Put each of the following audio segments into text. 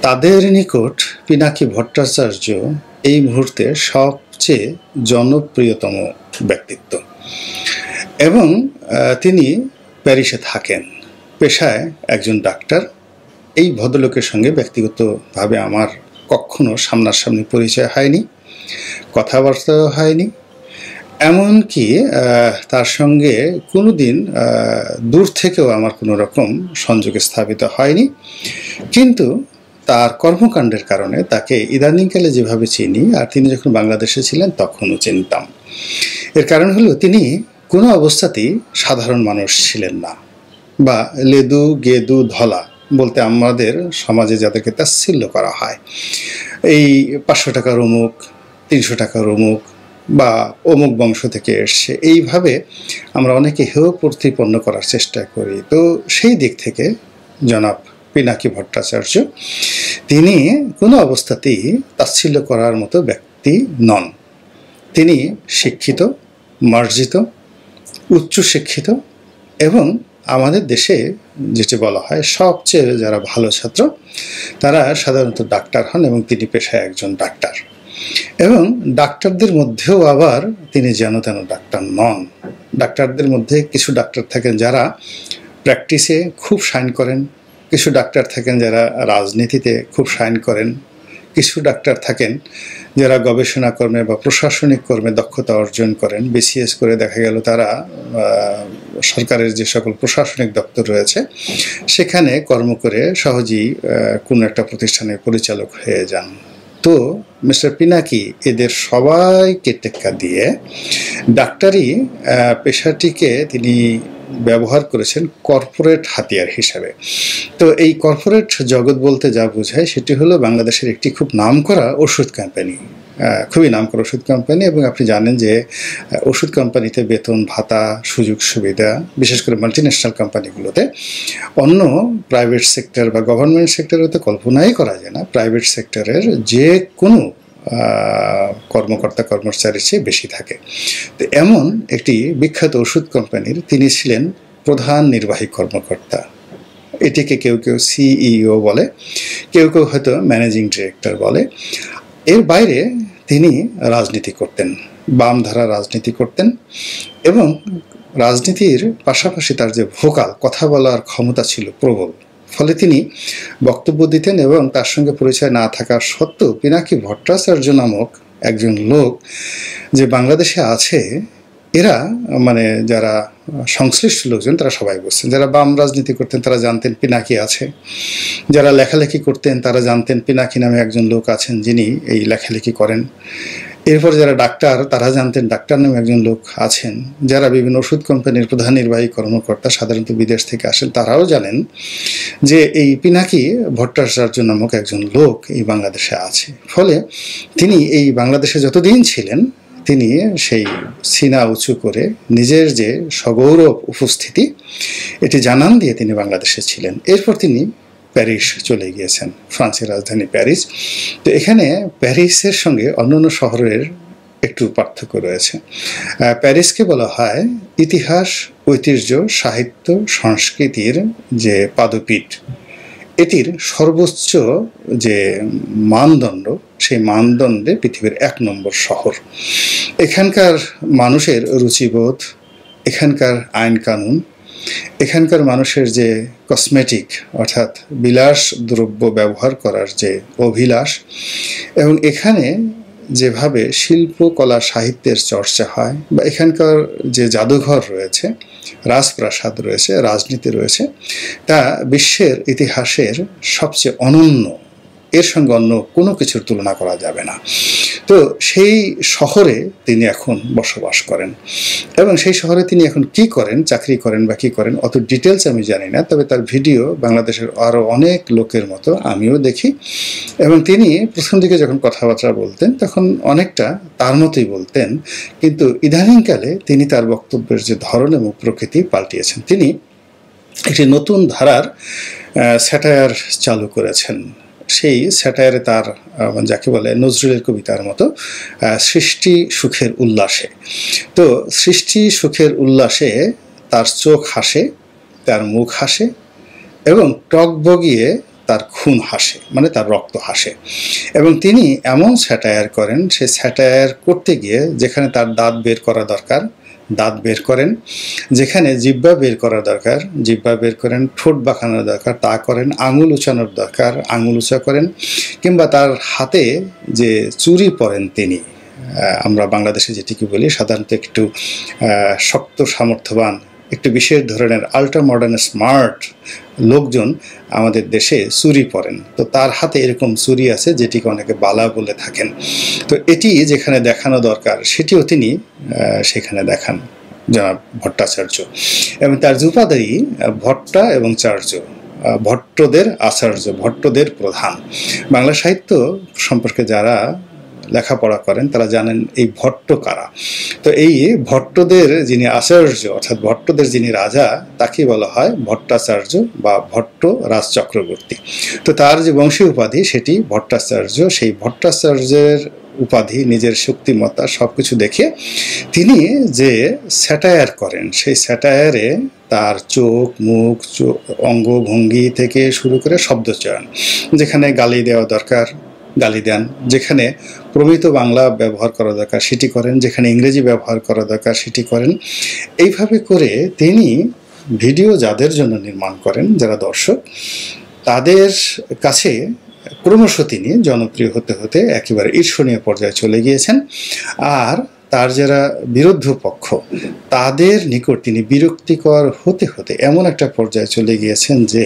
তাদের নিকট পিনাকি ভট্টাচার্য এই মুহূর্তে সবচেয়ে জনপ্রিয়তম ব্যক্তিত্ব এবং তিনি প্যারিসে থাকেন, পেশায় একজন ডাক্তার। এই ভদ্রলোকের সঙ্গে ব্যক্তিগতভাবে আমার কখনো সামনাসামনি পরিচয় হয়নি, কথাবার্তাও হয়নি, এমনকি তার সঙ্গে কোনো দিন দূর থেকেও আমার কোনো রকম সংযোগ স্থাপিত হয়নি। কিন্তু তার কর্মকাণ্ডের কারণে তাকে ইদানিংকালে যেভাবে চিনি, আর তিনি যখন বাংলাদেশে ছিলেন তখনও চিনতাম। এর কারণ হলো তিনি কোনো অবস্থাতেই সাধারণ মানুষ ছিলেন না, বা লেদু গেদু ধলা বলতে আমাদের সমাজে যাদেরকে তাচ্ছিল্য করা হয়, এই 500 টাকার অমুক, 300 টাকার অমুক, বা অমুক বংশ থেকে এসছে, এইভাবে আমরা অনেকে হেয় প্রতিপন্ন করার চেষ্টা করি। তো সেই দিক থেকে জনাব পিনাকি ভট্টাচার্য তিনি কোনো অবস্থাতেই তাচ্ছিল্য করার মতো ব্যক্তি নন। তিনি শিক্ষিত, মার্জিত, উচ্চশিক্ষিত এবং আমাদের দেশে যেটি বলা হয় সবচেয়ে যারা ভালো ছাত্র তারা সাধারণত ডাক্তার হন, এবং তিনি পেশায় একজন ডাক্তার। এবং ডাক্তারদের মধ্যেও আবার তিনি যেন তেন ডাক্তার নন। ডাক্তারদের মধ্যে কিছু ডাক্তার থাকেন যারা প্র্যাকটিসে খুব শাইন করেন, কিছু ডাক্তার থাকেন যারা রাজনীতিতে খুব শাইন করেন, কিছু ডাক্তার থাকেন যারা গবেষণা কর্মে বা প্রশাসনিক কর্মে দক্ষতা অর্জন করেন। বিসিএস করে দেখা গেল তারা সরকারের যে সকল প্রশাসনিক দপ্তর রয়েছে সেখানে কর্ম করে সহজেই কোনো একটা প্রতিষ্ঠানের পরিচালক হয়ে যান। তো মিস্টার পিনাকি এদের সবাইকে টেক্কা দিয়ে ডাক্তারি পেশাটিকে তিনি ব্যবহার করেছেন কর্পোরেট হাতিয়ার হিসাবে। তো এই কর্পোরেট জগৎ বলতে যা বোঝায় সেটি হলো বাংলাদেশের একটি খুব নামকরা ওষুধ কোম্পানি, খুবই নামকরা ওষুধ কোম্পানি। এবং আপনি জানেন যে ওষুধ কোম্পানিতে বেতন ভাতা সুযোগ সুবিধা, বিশেষ করে মাল্টিন্যাশনাল কোম্পানিগুলোতে, অন্য প্রাইভেট সেক্টর বা গভর্নমেন্ট সেক্টরে তো কল্পনাই করা যায় না। প্রাইভেট সেক্টরের যে কোনো কর্মকর্তা কর্মচারীর চেয়ে বেশি থাকে। তো এমন একটি বিখ্যাত ওষুধ কোম্পানির তিনি ছিলেন প্রধান নির্বাহী কর্মকর্তা। এটিকে কেউ কেউ সিইও বলে, কেউ কেউ হয়তো ম্যানেজিং ডিরেক্টর বলে। এর বাইরে তিনি রাজনীতি করতেন, বামধারা রাজনীতি করতেন, এবং রাজনীতির পাশাপাশি তার যে ভোকাল কথা বলার ক্ষমতা ছিল প্রবল। ফলে তিনি বক্তব্য দিতেন, এবং তার সঙ্গে পরিচয় না থাকার সত্ত্বেও পিনাকি ভট্টাচার্য নামক একজন লোক যে বাংলাদেশে আছে, এরা মানে যারা সংশ্লিষ্ট লোকজন তারা সবাই বুঝতেন। যারা বাম রাজনীতি করতেন তারা জানতেন পিনাকি আছে, যারা লেখালেখি করতেন তারা জানতেন পিনাকি নামে একজন লোক আছেন যিনি এই লেখালেখি করেন। এরপর যারা ডাক্তার তারা জানতেন ডাক্তার নামে একজন লোক আছেন। যারা বিভিন্ন ওষুধ কোম্পানির প্রধান নির্বাহী কর্মকর্তা সাধারণত বিদেশ থেকে আসেন তারাও জানেন যে এই পিনাকি ভট্টাচার্য নামক একজন লোক এই বাংলাদেশে আছে। ফলে তিনি এই বাংলাদেশে যতদিন ছিলেন তিনি সেই সিনা উঁচু করে নিজের যে সগৌরব উপস্থিতি এটি জানান দিয়ে তিনি বাংলাদেশে ছিলেন। এরপর তিনি প্যারিস চলে গিয়েছেন, ফ্রান্সের রাজধানী প্যারিস। তো এখানে প্যারিসের সঙ্গে অন্যান্য শহরের একটু পার্থক্য রয়েছে। প্যারিসকে বলা হয় ইতিহাস, ঐতিহ্য, সাহিত্য, সংস্কৃতির যে পাদপীঠ, এটির সর্বোচ্চ যে মানদণ্ড সেই মানদণ্ডে পৃথিবীর 1 নম্বর শহর। এখানকার মানুষের রুচিবোধ, এখানকার আইন কানুন, এখানকার মানুষের যে কসমেটিক অর্থাৎ বিলাস দ্রব্য ব্যবহার করার যে অভিলাষ, এবং এখানে যেভাবে শিল্পকলা সাহিত্যের চর্চা হয়, বা এখানকার যে জাদুঘর রয়েছে, রাজপ্রাসাদ রয়েছে, রাজনীতি রয়েছে, তা বিশ্বের ইতিহাসের সবচেয়ে অনন্য। এর সঙ্গে অন্য কোনো কিছুর তুলনা করা যাবে না। তো সেই শহরে তিনি এখন বসবাস করেন, এবং সেই শহরে তিনি এখন কি করেন, চাকরি করেন বা কী করেন অত ডিটেলস আমি জানি না। তবে তার ভিডিও বাংলাদেশের আরও অনেক লোকের মতো আমিও দেখি, এবং তিনি প্রথম দিকে যখন কথাবার্তা বলতেন তখন অনেকটা তার মতোই বলতেন। কিন্তু ইদানিংকালে তিনি তার বক্তব্যের যে ধরন এবং প্রকৃতি পাল্টিয়েছেন। তিনি একটি নতুন ধারার স্যাটায়ার চালু করেছেন। সেই স্যাটায়ারে তার যাকে বলে নজরুলের কবিতার মতো সৃষ্টি সুখের উল্লাসে। তো সৃষ্টি সুখের উল্লাসে তার চোখ হাসে, তার মুখ হাসে, এবং টক বগিয়ে তার খুন হাসে, মানে তার রক্ত হাসে। এবং তিনি এমন স্যাটায়ার করেন, সে স্যাটায়ার করতে গিয়ে যেখানে তার দাঁত বের করা দরকার দাঁত বের করেন, যেখানে জিহ্বা বের করা দরকার জিহ্বা বের করেন, ঠোঁট বাঁকানোর দরকার তা করেন, আঙুল উঁচানোর দরকার আঙুল উঁচা করেন, কিংবা তার হাতে যে চুড়ি পরেন তিনি, আমরা বাংলাদেশে যেটিকে বলি সাধারণত একটু শক্ত সামর্থ্যবান, একটু বিশেষ ধরনের আল্ট্রা মডার্ন স্মার্ট লোকজন আমাদের দেশে চুরি পরেন। তো তার হাতে এরকম চুরি আছে যেটিকে অনেকে বালা বলে থাকেন। তো এটি যেখানে দেখানো দরকার সেটিও তিনি সেখানে দেখান জনাব ভট্টাচার্য। এবং তার উপাধি ভট্টা এবং চার্য, ভট্টদের আচার্য, ভট্টদের প্রধান। বাংলা সাহিত্য সম্পর্কে যারা লেখাপড়া করেন তারা জানেন এই ভট্ট কারা। তো এই ভট্টদের যিনি আচার্য অর্থাৎ ভট্টদের যিনি রাজা তাকে বলা হয় ভট্টাচার্য বা ভট্ট রাজ চক্রবর্তী। তো তার যে বংশীয় উপাধি সেটি ভট্টাচার্য। সেই ভট্টাচার্যের উপাধি, নিজের শক্তিমত্তা সব কিছু দেখে তিনি যে স্যাটায়ার করেন, সেই স্যাটায়ারে তার চোখ মুখ অঙ্গভঙ্গি থেকে শুরু করে শব্দচয়ন, যেখানে গালি দেওয়া দরকার গালি দেন, যেখানে প্রমিত বাংলা ব্যবহার করা দরকার সেটি করেন, যেখানে ইংরেজি ব্যবহার করা দরকার সেটি করেন। এইভাবে করে তিনি ভিডিও যাদের জন্য নির্মাণ করেন, যারা দর্শক, তাদের কাছে ক্রমশ তিনি জনপ্রিয় হতে হতে একেবারে ঈর্ষণীয় পর্যায়ে চলে গিয়েছেন। আর তার যারা বিরোধ পক্ষ তাদের নিকট তিনি বিরক্তিকর হতে হতে এমন একটা পর্যায়ে চলে গিয়েছেন যে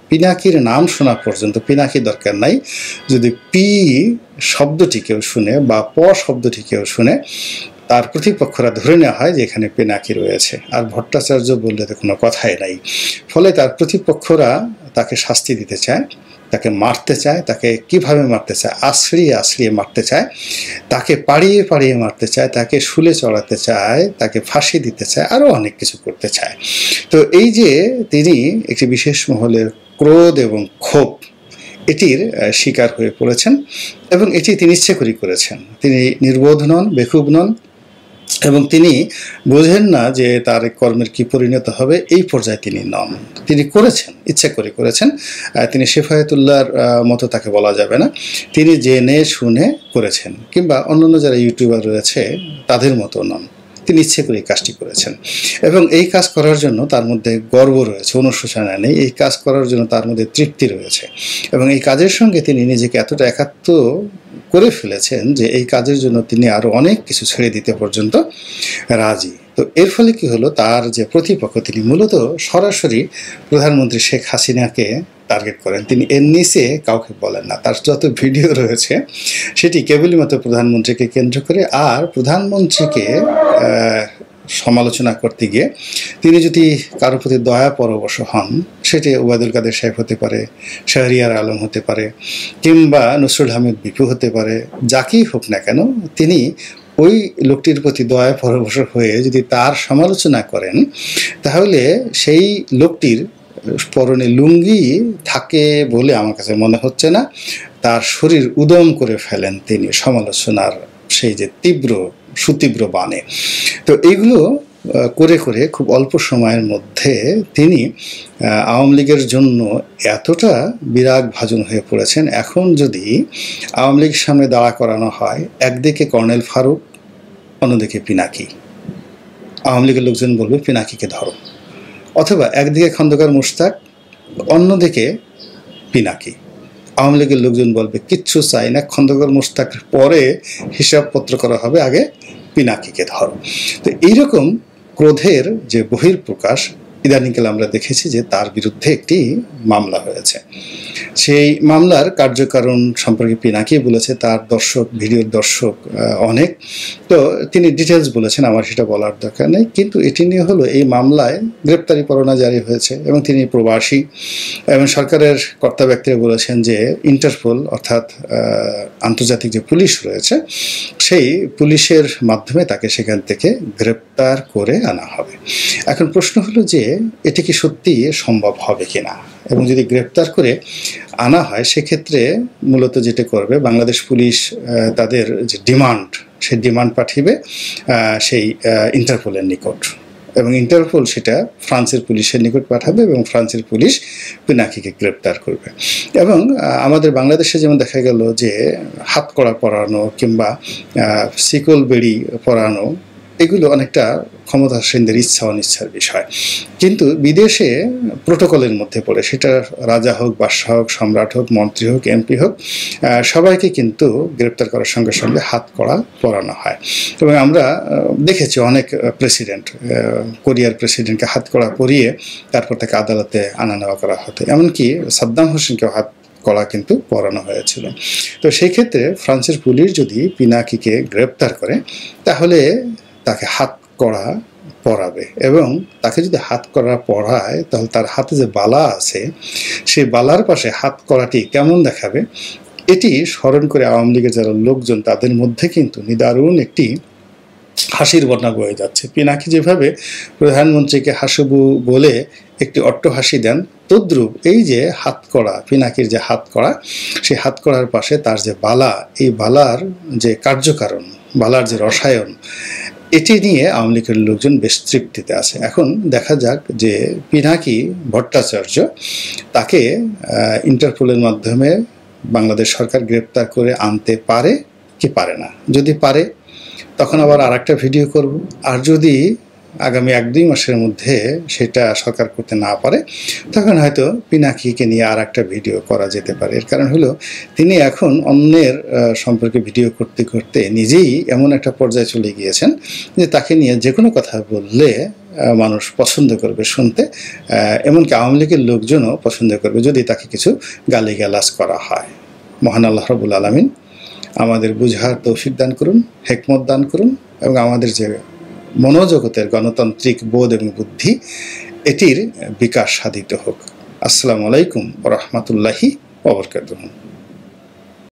পিনাকির নাম শোনা পর্যন্ত, পিনাকি দরকার নাই, যদি পি শব্দটি কেউ শুনে বা প শব্দটি কেউ শুনে তার প্রতিপক্ষরা ধরে নেওয়া হয় যে এখানে পিনাকি রয়েছে, আর ভট্টাচার্য বললে তো কোনো কথাই নাই। ফলে তার প্রতিপক্ষরা তাকে শাস্তি দিতে চায়, তাকে মারতে চায়, তাকে কিভাবে মারতে চায়, আশ্রিয়ে আশ্রিয়ে মারতে চায়, তাকে পাড়িয়ে পাড়িয়ে মারতে চায়, তাকে শুলে চড়াতে চায়, তাকে ফাঁসি দিতে চায়, আরও অনেক কিছু করতে চায়। তো এই যে তিনি একটি বিশেষ মহলের ক্রোধ এবং ক্ষোভ এটির শিকার হয়ে পড়েছেন এবং এটি তিনি ইচ্ছে করেই করেছেন। তিনি নির্বোধ নন, বেকুব নন এবং তিনি বোঝেন না যে তার কর্মের কি পরিণত হবে, এই পর্যায়ে তিনি নন। তিনি করেছেন, ইচ্ছে করে করেছেন। তিনি শেফায়েতুল্লাহর মতো তাকে বলা যাবে না, তিনি জেনে শুনে করেছেন, কিংবা অন্যান্য যারা ইউটিউবার রয়েছে তাদের মতো নন, তিনি ইচ্ছে করে এই কাজটি করেছেন। এবং এই কাজ করার জন্য তার মধ্যে গর্ব রয়েছে, অনুশোচনা নেই, এই কাজ করার জন্য তার মধ্যে তৃপ্তি রয়েছে এবং এই কাজের সঙ্গে তিনি নিজেকে এতটা একাত্ম করে ফেলেছেন যে এই কাজের জন্য তিনি আরও অনেক কিছু ছেড়ে দিতে পর্যন্ত রাজি। তো এর ফলে কি হলো, তার যে প্রতিপক্ষ তিনি মূলত সরাসরি প্রধানমন্ত্রী শেখ হাসিনাকে টার্গেট করেন। তিনি এর নিচে কাউকে বলেন না। তার যত ভিডিও রয়েছে সেটি কেবলমাত্র প্রধানমন্ত্রীকে কেন্দ্র করে, আর প্রধানমন্ত্রীকে সমালোচনা করতে গিয়ে তিনি যদি কারোর প্রতি দয়া পরবশ হন, সেটি ওবায়দুল কাদের সাহেব হতে পারে, শাহরিয়ার আলম হতে পারে, কিংবা নসরুল হামিদ বিপু হতে পারে, যাকেই হোক না কেন, তিনি ওই লোকটির প্রতি দয়া পরবশ হয়ে যদি তার সমালোচনা করেন, তাহলে সেই লোকটির পরনে লুঙ্গি থাকে বলে আমার কাছে মনে হচ্ছে না, তার শরীর উদম করে ফেলেন তিনি সমালোচনার সেই যে সুতীব্র বাণে। তো এইগুলো করে করে খুব অল্প সময়ের মধ্যে তিনি আওয়ামী লীগের জন্য এতটা বিরাগ ভাজন হয়ে পড়েছেন। এখন যদি আওয়ামী লীগের সামনে দাঁড়া করানো হয়, একদিকে কর্নেল ফারুক, অন্যদিকে পিনাকি, আওয়ামী লীগের লোকজন বলবে পিনাকিকে ধরো, অথবা একদিকে খন্দকার মুশতাক, অন্যদিকে পিনাকি, আওয়ামী লীগের লোকজন বলবে কিচ্ছু চাই না, খন্দকার মুশতাকের পরে হিসাবপত্র করা হবে, আগে পিনাকিকে ধরো। তো এইরকম ক্রোধের যে বহিঃপ্রকাশ ইদানিংকালে আমরা দেখেছি যে তার বিরুদ্ধে একটি মামলা হয়েছে। সেই মামলার কার্যকারণ সম্পর্কে পিনাকি বলেছে, তার দর্শক, ভিডিওর দর্শক অনেক, তো তিনি ডিটেলস বলেছেন, আমার সেটা বলার দরকার নেই। কিন্তু এটি নিয়ে হলো এই মামলায় গ্রেপ্তারি পরোয়ানা জারি হয়েছে এবং তিনি প্রবাসী, এবং সরকারের কর্তা ব্যক্তিরা বলেছেন যে ইন্টারপোল অর্থাৎ আন্তর্জাতিক যে পুলিশ রয়েছে সেই পুলিশের মাধ্যমে তাকে সেখান থেকে গ্রেপ্তার করে আনা হবে। এখন প্রশ্ন হলো যে এটি কি সত্যি সম্ভব হবে কিনা, এবং যদি গ্রেপ্তার করে আনা হয় সেক্ষেত্রে মূলত যেটা করবে বাংলাদেশ পুলিশ, তাদের যে ডিমান্ড, সেই ডিমান্ড পাঠিয়ে সেই ইন্টারপোলের নিকট, এবং ইন্টারপোল সেটা ফ্রান্সের পুলিশের নিকট পাঠাবে এবং ফ্রান্সের পুলিশ পিনাকিকে গ্রেপ্তার করবে। এবং আমাদের বাংলাদেশে যেমন দেখা গেল যে হাতকড়া পরানো কিংবা শিকল বেড়ি পরানো এগুলো অনেকটা ক্ষমতাসীনদের ইচ্ছা অনিচ্ছার বিষয়, কিন্তু বিদেশে প্রোটোকলের মধ্যে পড়ে, সেটা রাজা হোক, বাদশাহ হোক, সম্রাট হোক, মন্ত্রী হোক, এমপি হোক, সবাইকে কিন্তু গ্রেপ্তার করার সঙ্গে সঙ্গে হাতকড়া পরানো হয়। এবং আমরা দেখেছি অনেক প্রেসিডেন্ট, কোরিয়ার প্রেসিডেন্টকে হাতকড়া পরিয়ে তারপর তাকে আদালতে আনা নেওয়া করা হতো, এমনকি সাদ্দাম হোসেনকেও কড়া কিন্তু পরানো হয়েছিল। তো সেই ক্ষেত্রে ফ্রান্সের পুলিশ যদি পিনাকিকে গ্রেপ্তার করে তাহলে তাকে হাতকড়া পরাবে, এবং তাকে যদি হাতকড়া পরায় তাহলে তার হাতে যে বালা আছে সেই বালার পাশে হাতকড়াটি কেমন দেখাবে এটি স্মরণ করে আওয়ামী লীগের যারা লোকজন তাদের মধ্যে কিন্তু নিদারুণ একটি হাসির বন্যা বয়ে যাচ্ছে। পিনাকি যেভাবে প্রধানমন্ত্রীকে হাসবু বলে একটি অট্টহাসি দেন, তদ্রূপ এই যে হাতকড়া, পিনাকির যে হাতকড়া, সেই হাতকড়ার পাশে তার যে বালা, এই বালার যে কার্যকারণ, বালার যে রসায়ন, এটি নিয়ে আওয়ামী লীগের লোকজন বেশ তৃপ্তিতে আছে। এখন দেখা যাক যে পিনাকি ভট্টাচার্য তাকে ইন্টারপোলের মাধ্যমে বাংলাদেশ সরকার গ্রেপ্তার করে আনতে পারে কি পারে না। যদি পারে তখন আবার আর একটা ভিডিও করব, আর যদি আগামী 1-2 মাসের মধ্যে সেটা সরকার করতে না পারে তখন হয়তো পিনাকিকে নিয়ে আর একটা ভিডিও করা যেতে পারে। এর কারণ হলো তিনি এখন অন্যের সম্পর্কে ভিডিও করতে করতে নিজেই এমন একটা পর্যায়ে চলে গিয়েছেন যে তাকে নিয়ে যে কোনো কথা বললে মানুষ পছন্দ করবে শুনতে, এমনকি আওয়ামী লীগের লোকজনও পছন্দ করবে যদি তাকে কিছু গালিগালাজ করা হয়। মহান আল্লাহ রাব্বুল আলামিন আমাদের বুঝার তৌফিক দান করুন, হিকমত দান করুন, এবং আমাদের যে মনোজগতের গণতান্ত্রিক বোধ এবং বুদ্ধি এটির বিকাশ সাধিত হোক। আসসালামু আলাইকুম ওয়া রাহমাতুল্লাহি ওয়া বারাকাতুহু।